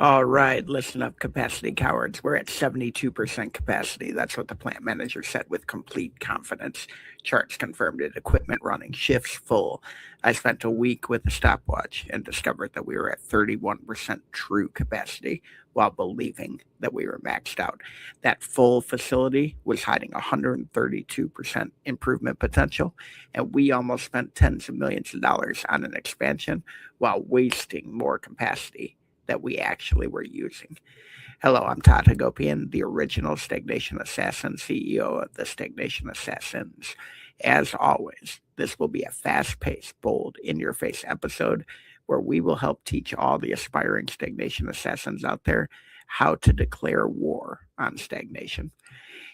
All right, listen up, capacity cowards. We're at 72% capacity. That's what the plant manager said with complete confidence. Charts confirmed it, equipment running, shifts full. I spent a week with a stopwatch and discovered that we were at 31% true capacity while believing that we were maxed out. That full facility was hiding 132% improvement potential, and we almost spent tens of millions of dollars on an expansion while wasting more capacity that we actually were using. Hello, I'm Todd Hagopian, the original Stagnation Assassin, CEO of the Stagnation Assassins. As always, this will be a fast-paced, bold, in-your-face episode where we will help teach all the aspiring stagnation assassins out there how to declare war on stagnation.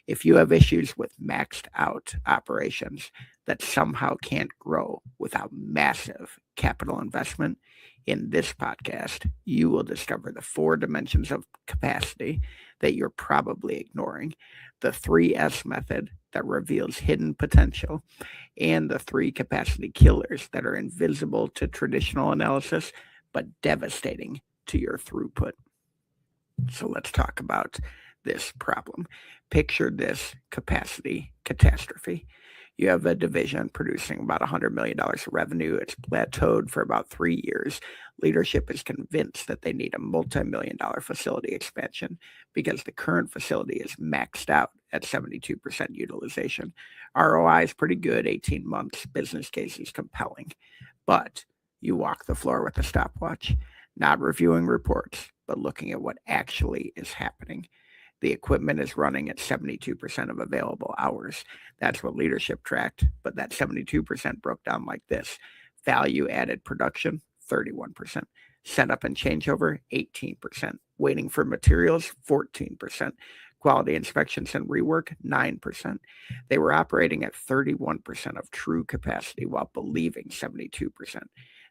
If you have issues with maxed out operations that somehow can't grow without massive capital investment, in this podcast, you will discover the 4 dimensions of capacity that you're probably ignoring, the 3S method that reveals hidden potential, and the 3 capacity killers that are invisible to traditional analysis but devastating to your throughput. So let's talk about this problem. Picture this capacity catastrophe. You have a division producing about $100 million of revenue. It's plateaued for about 3 years. Leadership is convinced that they need a multi-million-dollar facility expansion because the current facility is maxed out at 72% utilization. ROI is pretty good, 18 months. Business case is compelling. But you walk the floor with a stopwatch, not reviewing reports, but looking at what actually is happening. The equipment is running at 72% of available hours. That's what leadership tracked, but that 72% broke down like this. Value added production, 31%. Setup and changeover, 18%. Waiting for materials, 14%. Quality inspections and rework, 9%. They were operating at 31% of true capacity while believing 72%.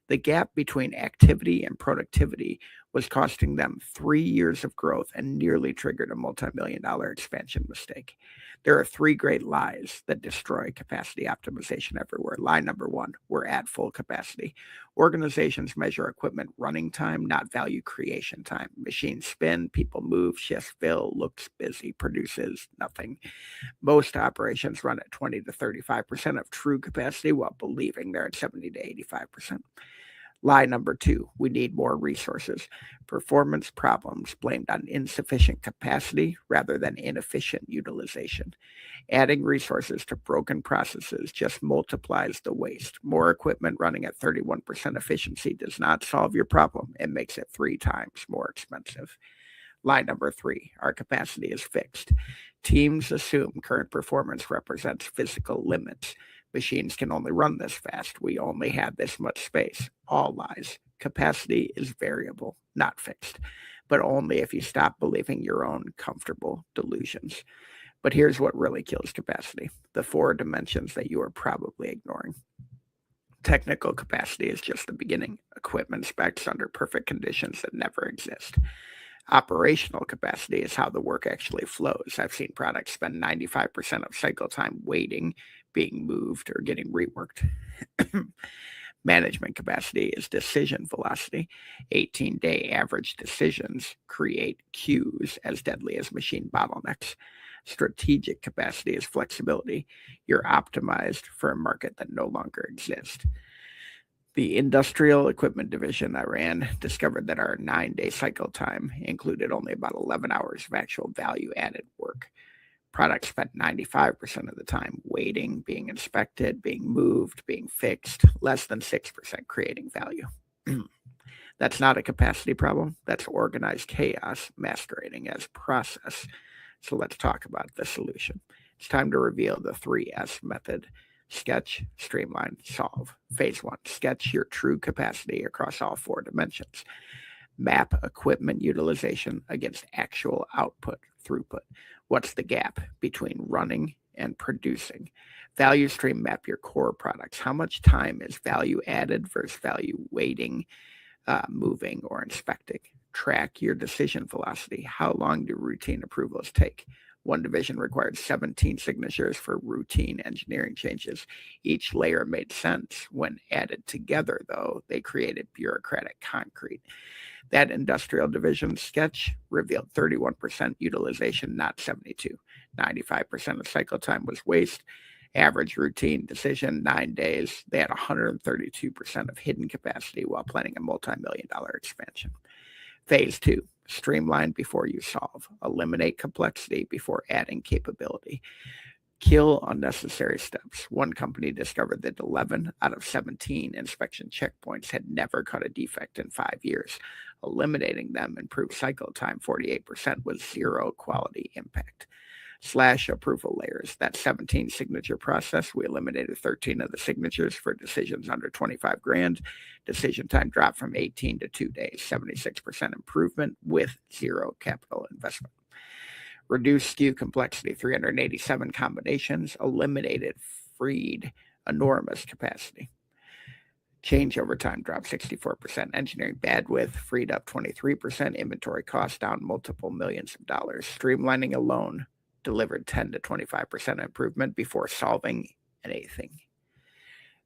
The gap between activity and productivity was costing them 3 years of growth and nearly triggered a multi-million-dollar expansion mistake. There are 3 great lies that destroy capacity optimization everywhere. Lie number 1, we're at full capacity. Organizations measure equipment running time, not value creation time. Machines spin, people move, shifts fill, looks busy, produces nothing. Most operations run at 20 to 35% of true capacity while believing they're at 70 to 85%. Lie number 2, we need more resources. Performance problems blamed on insufficient capacity rather than inefficient utilization. Adding resources to broken processes just multiplies the waste. More equipment running at 31% efficiency does not solve your problem. It makes it 3 times more expensive. Lie number 3, our capacity is fixed. Teams assume current performance represents physical limits. Machines can only run this fast. We only have this much space. All lies. Capacity is variable, not fixed, but only if you stop believing your own comfortable delusions. But here's what really kills capacity, the 4 dimensions that you are probably ignoring. Technical capacity is just the beginning. Equipment specs under perfect conditions that never exist. Operational capacity is how the work actually flows. I've seen products spend 95% of cycle time waiting, being moved, or getting reworked. Management capacity is decision velocity. 18-day average decisions create queues as deadly as machine bottlenecks. Strategic capacity is flexibility. You're optimized for a market that no longer exists. The industrial equipment division I ran discovered that our 9-day cycle time included only about 11 hours of actual value-added work. Products spent 95% of the time waiting, being inspected, being moved, being fixed, less than 6% creating value. That's not a capacity problem. That's organized chaos masquerading as process. So let's talk about the solution. It's time to reveal the 3S method. Sketch, streamline, solve. Phase 1, sketch your true capacity across all 4 dimensions. Map equipment utilization against actual output, throughput. What's the gap between running and producing? Value stream map your core products. How much time is value added versus value waiting, moving, or inspecting? Track your decision velocity. How long do routine approvals take? One division required 17 signatures for routine engineering changes. Each layer made sense. When added together, though, they created bureaucratic concrete. That industrial division sketch revealed 31% utilization, not 72. 95% of cycle time was waste. Average routine decision, 9 days. They had 132% of hidden capacity while planning a multi-million-dollar expansion. Phase 2, streamline before you solve. Eliminate complexity before adding capability. Kill unnecessary steps. One company discovered that 11 out of 17 inspection checkpoints had never caught a defect in 5 years. Eliminating them improved cycle time 48% with zero quality impact. Slash approval layers. That 17 signature process, we eliminated 13 of the signatures for decisions under 25 grand. Decision time dropped from 18 to 2 days, 76% improvement with zero capital investment. Reduced SKU complexity, 387 combinations, eliminated, freed enormous capacity. Changeover time dropped 64%. Engineering bandwidth freed up 23%. Inventory costs down multiple millions of dollars. Streamlining alone delivered 10 to 25% improvement before solving anything.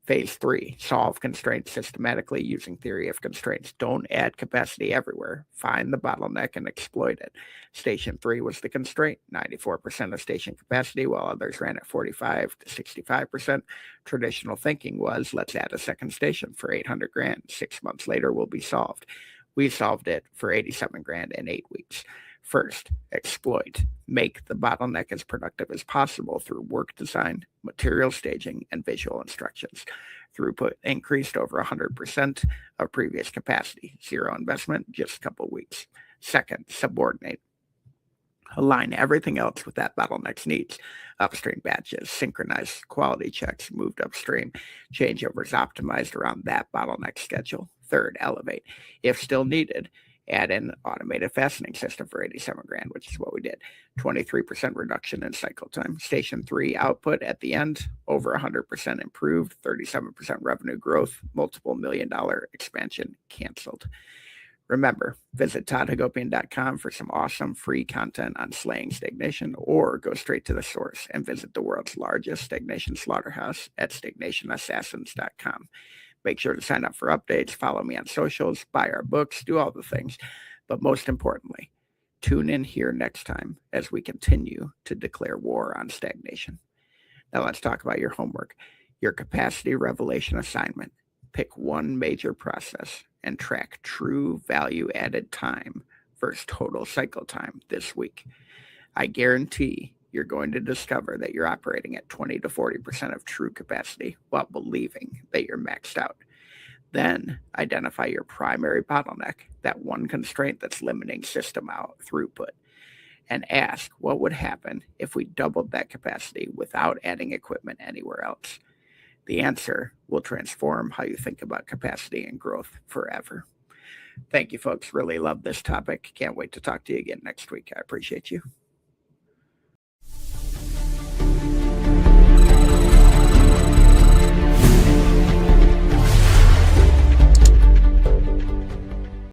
Phase 3, solve constraints systematically using theory of constraints. Don't add capacity everywhere. Find the bottleneck and exploit it. Station 3 was the constraint, 94% of station capacity, while others ran at 45 to 65%. Traditional thinking was, let's add a second station for 800 grand. 6 months later, will be solved. We solved it for 87 grand in 8 weeks. First, exploit. Make the bottleneck as productive as possible through work design, material staging, and visual instructions. Throughput increased over 100% of previous capacity. Zero investment, just a couple weeks. Second, subordinate. Align everything else with that bottleneck's needs. Upstream batches, synchronized quality checks moved upstream. Changeovers optimized around that bottleneck schedule. Third, elevate. If still needed, add an automated fastening system for 87 grand, which is what we did. 23% reduction in cycle time. Station 3 output at the end, over 100% improved. 37% revenue growth. Multiple million-dollar expansion canceled. Remember, visit toddhagopian.com for some awesome free content on slaying stagnation, or go straight to the source and visit the world's largest stagnation slaughterhouse at stagnationassassins.com. Make sure to sign up for updates, follow me on socials, buy our books, do all the things. But most importantly, tune in here next time as we continue to declare war on stagnation. Now let's talk about your homework. Your capacity revelation assignment. Pick one major process and track true value-added time versus total cycle time this week. I guarantee you're going to discover that you're operating at 20 to 40% of true capacity while believing that you're maxed out. Then identify your primary bottleneck, that one constraint that's limiting system out throughput, and ask what would happen if we doubled that capacity without adding equipment anywhere else. The answer will transform how you think about capacity and growth forever. Thank you, folks. Really love this topic. Can't wait to talk to you again next week. I appreciate you.